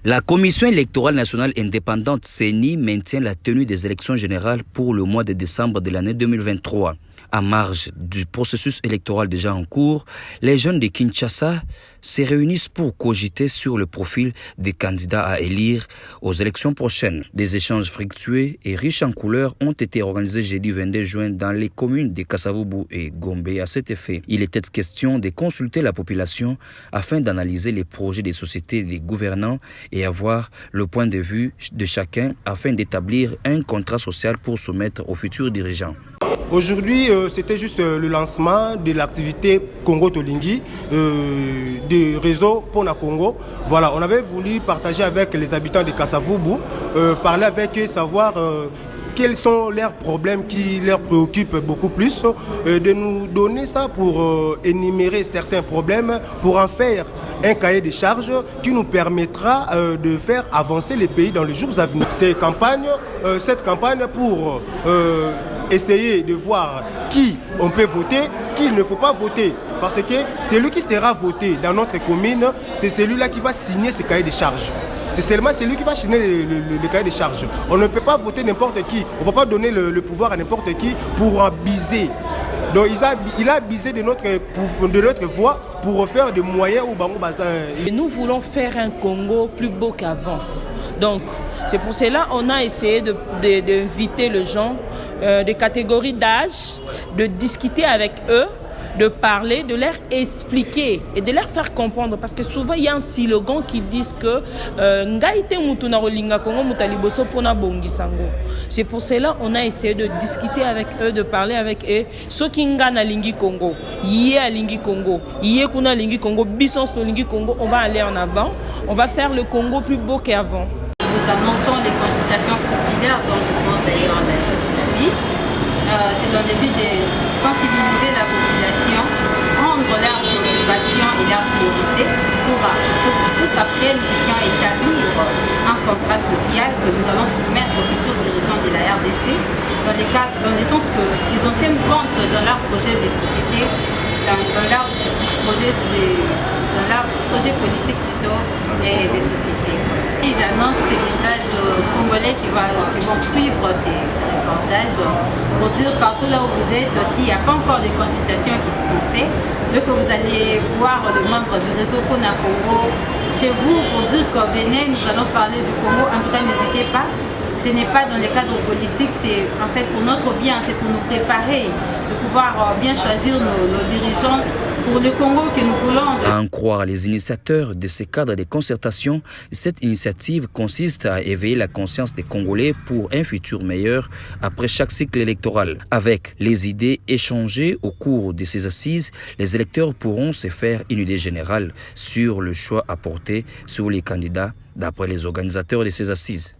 La Commission électorale nationale indépendante CENI maintient la tenue des élections générales pour le mois de décembre de l'année 2023. En marge du processus électoral déjà en cours, les jeunes de Kinshasa se réunissent pour cogiter sur le profil des candidats à élire aux élections prochaines. Des échanges fructueux et riches en couleurs ont été organisés jeudi 22 juin dans les communes de Kasavubu et Gombe. À cet effet, il était question de consulter la population afin d'analyser les projets des sociétés des gouvernants et avoir le point de vue de chacun afin d'établir un contrat social pour soumettre aux futurs dirigeants. Aujourd'hui, c'était juste le lancement de l'activité Congo Tolingi du réseau Pona Congo. Voilà, on avait voulu partager avec les habitants de Kasavubu, parler avec eux, savoir quels sont leurs problèmes qui leur préoccupent beaucoup plus, de nous donner ça pour énumérer certains problèmes, pour en faire un cahier de charges qui nous permettra de faire avancer les pays dans les jours à venir. Cette campagne pour essayer de voir qui on peut voter, qui il ne faut pas voter. Parce que celui qui sera voté dans notre commune, c'est celui-là qui va signer ce cahier de charges. C'est seulement celui qui va signer le cahier de charges. On ne peut pas voter n'importe qui. On ne va pas donner le pouvoir à n'importe qui pour abuser. Donc il a abusé de notre voix pour faire des moyens au Bango Bazin. Nous voulons faire un Congo plus beau qu'avant. Donc c'est pour cela qu'on a essayé d'inviter les gens de catégories d'âge, de discuter avec eux, de parler, de leur expliquer et de leur faire comprendre. Parce que souvent, il y a un slogan qui dit que c'est pour cela qu'on a essayé de discuter avec eux, de parler avec eux. Ceux qui ont Lingi Congo, Lingi Congo, Lingi Congo, Lingi Congo, on va aller en avant. On va faire le Congo plus beau qu'avant. Nous annonçons les consultations populaires dont je pense d'ailleurs la vie. C'est dans le but de sensibiliser la population, prendre leurs préoccupations et leurs priorités pour qu'après nous puissions établir un contrat social que nous allons soumettre aux futurs dirigeants de la RDC dans le sens qu'ils en tiennent compte dans leur projet de société, dans leur projet politique plutôt et des sociétés. Et j'annonce ces messages congolais qui vont suivre ces reportages pour dire partout là où vous êtes, s'il n'y a pas encore de consultations qui se sont faites, donc vous allez voir le membre du réseau Pona Congo chez vous pour dire que venez, nous allons parler du Congo. En tout cas, n'hésitez pas. Ce n'est pas dans le cadre politique, c'est en fait pour notre bien, c'est pour nous préparer, de pouvoir bien choisir nos dirigeants pour le Congo que nous voulons. À en croire les initiateurs de ces cadres de concertation, cette initiative consiste à éveiller la conscience des Congolais pour un futur meilleur après chaque cycle électoral. Avec les idées échangées au cours de ces assises, les électeurs pourront se faire une idée générale sur le choix à porter sur les candidats d'après les organisateurs de ces assises.